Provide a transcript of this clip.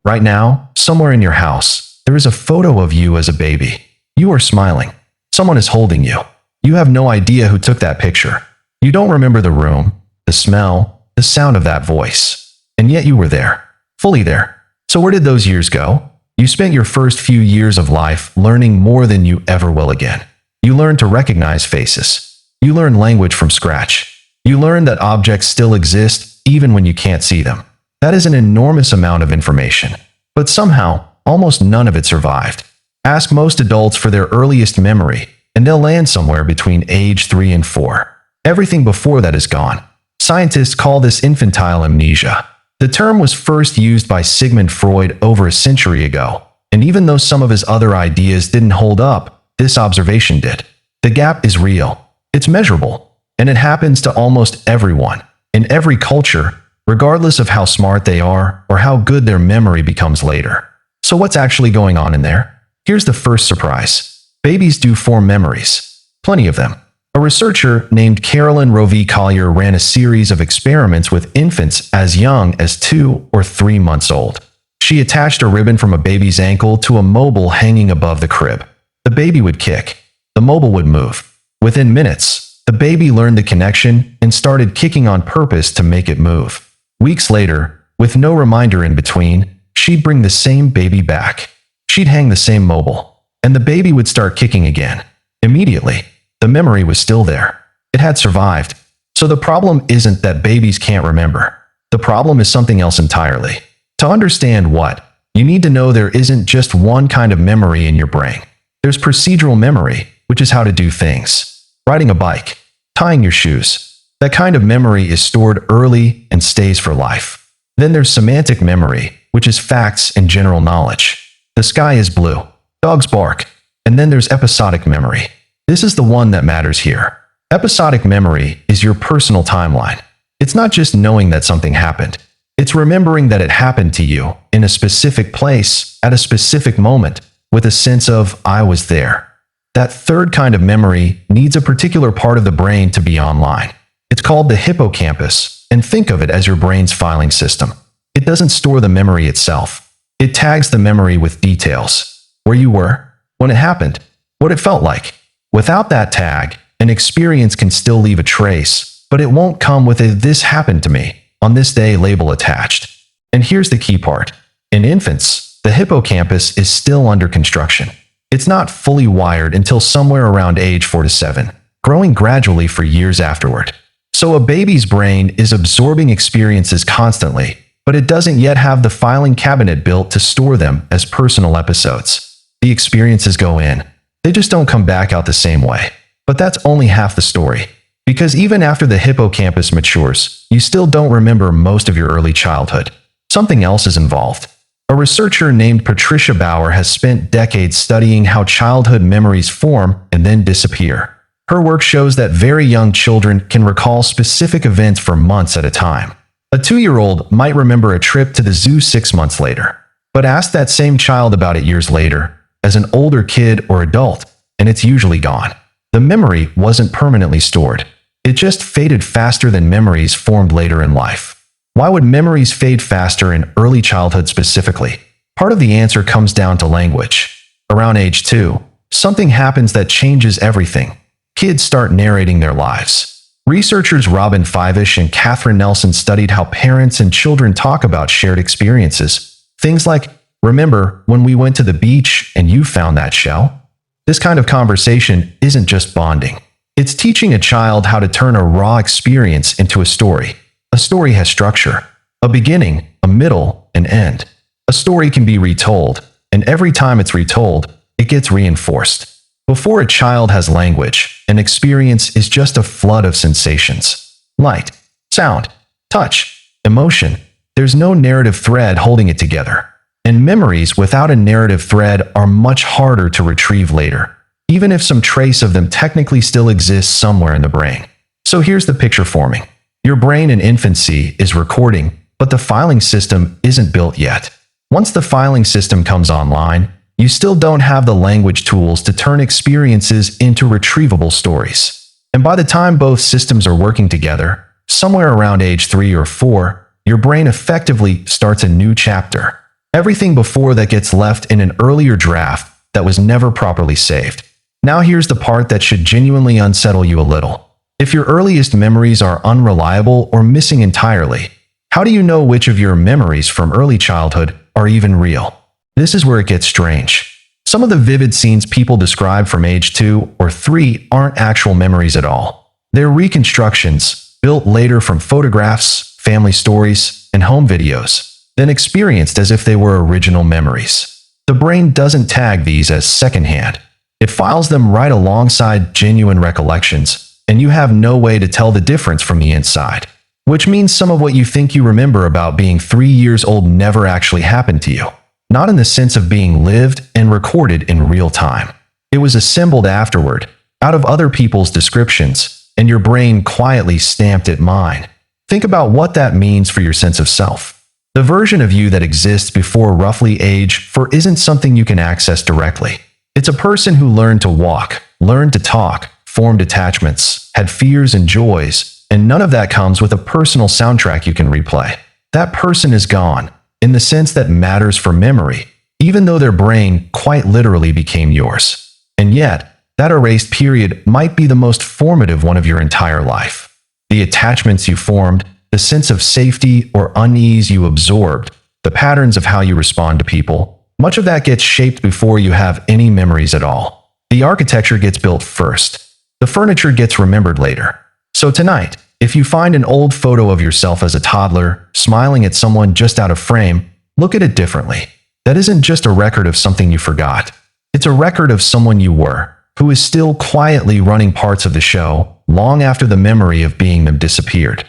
Right now, somewhere in your house, there is a photo of you as a baby. You are smiling. Someone is holding you. You have no idea who took that picture. You don't remember the room, the smell, the sound of that voice. And yet you were there. Fully there. So where did those years go? You spent your first few years of life learning more than you ever will again. You learned to recognize faces. You learned language from scratch. You learned that objects still exist even when you can't see them. That is an enormous amount of information. But somehow, almost none of it survived. Ask most adults for their earliest memory, and they'll land somewhere between age 3 and 4. Everything before that is gone. Scientists call this infantile amnesia. The term was first used by Sigmund Freud over a century ago, and even though some of his other ideas didn't hold up, this observation did. The gap is real. It's measurable, and it happens to almost everyone, in every culture, regardless of how smart they are or how good their memory becomes later. So what's actually going on in there? Here's the first surprise. Babies do form memories. Plenty of them. A researcher named Carolyn Rovee-Collier ran a series of experiments with infants as young as 2 or 3 months old. She attached a ribbon from a baby's ankle to a mobile hanging above the crib. The baby would kick. The mobile would move. Within minutes, the baby learned the connection and started kicking on purpose to make it move. Weeks later, with no reminder in between, she'd bring the same baby back. She'd hang the same mobile, and the baby would start kicking again. Immediately, the memory was still there. It had survived. So the problem isn't that babies can't remember. The problem is something else entirely. To understand what, you need to know there isn't just one kind of memory in your brain. There's procedural memory, which is how to do things. Riding a bike, tying your shoes. That kind of memory is stored early and stays for life. Then there's semantic memory, which is facts and general knowledge. The sky is blue. Dogs bark. And then there's episodic memory. This is the one that matters here. Episodic memory is your personal timeline. It's not just knowing that something happened. It's remembering that it happened to you in a specific place at a specific moment with a sense of I was there. That third kind of memory needs a particular part of the brain to be online. It's called the hippocampus, and think of it as your brain's filing system. It doesn't store the memory itself. It tags the memory with details. Where you were, when it happened, what it felt like. Without that tag, an experience can still leave a trace, but it won't come with a "this happened to me" on this day label attached. And here's the key part. In infants, the hippocampus is still under construction. It's not fully wired until somewhere around age 4 to 7, growing gradually for years afterward. So a baby's brain is absorbing experiences constantly, but it doesn't yet have the filing cabinet built to store them as personal episodes. The experiences go in. They just don't come back out the same way. But that's only half the story. Because even after the hippocampus matures, you still don't remember most of your early childhood. Something else is involved. A researcher named Patricia Bauer has spent decades studying how childhood memories form and then disappear. Her work shows that very young children can recall specific events for months at a time. A 2-year-old might remember a trip to the zoo 6 months later. But ask that same child about it years later, as an older kid or adult, and it's usually gone. The memory wasn't permanently stored. It just faded faster than memories formed later in life. Why would memories fade faster in early childhood specifically? Part of the answer comes down to language. Around age 2, something happens that changes everything. Kids start narrating their lives. Researchers Robin Fivish and Catherine Nelson studied how parents and children talk about shared experiences. Things like, "Remember when we went to the beach and you found that shell?" This kind of conversation isn't just bonding. It's teaching a child how to turn a raw experience into a story. A story has structure. A beginning, a middle, an end. A story can be retold, and every time it's retold, it gets reinforced. Before a child has language, an experience is just a flood of sensations. Light, sound, touch, emotion. There's no narrative thread holding it together. And memories without a narrative thread are much harder to retrieve later, even if some trace of them technically still exists somewhere in the brain. So here's the picture forming. Your brain in infancy is recording, but the filing system isn't built yet. Once the filing system comes online, you still don't have the language tools to turn experiences into retrievable stories. And by the time both systems are working together, somewhere around age 3 or 4, your brain effectively starts a new chapter. Everything before that gets left in an earlier draft that was never properly saved. Now here's the part that should genuinely unsettle you a little. If your earliest memories are unreliable or missing entirely, how do you know which of your memories from early childhood are even real? This is where it gets strange. Some of the vivid scenes people describe from age 2 or 3 aren't actual memories at all. They're reconstructions, built later from photographs, family stories, and home videos, then experienced as if they were original memories. The brain doesn't tag these as secondhand. It files them right alongside genuine recollections, and you have no way to tell the difference from the inside. Which means some of what you think you remember about being 3 years old never actually happened to you. Not in the sense of being lived and recorded in real time. It was assembled afterward, out of other people's descriptions, and your brain quietly stamped it mine. Think about what that means for your sense of self. The version of you that exists before roughly age 4 isn't something you can access directly. It's a person who learned to walk, learned to talk, formed attachments, had fears and joys, and none of that comes with a personal soundtrack you can replay. That person is gone, in the sense that matters for memory, even though their brain quite literally became yours. And yet, that erased period might be the most formative one of your entire life. The attachments you formed, the sense of safety or unease you absorbed, the patterns of how you respond to people, much of that gets shaped before you have any memories at all. The architecture gets built first. The furniture gets remembered later. So tonight, if you find an old photo of yourself as a toddler, smiling at someone just out of frame, look at it differently. That isn't just a record of something you forgot. It's a record of someone you were, who is still quietly running parts of the show long after the memory of being them disappeared.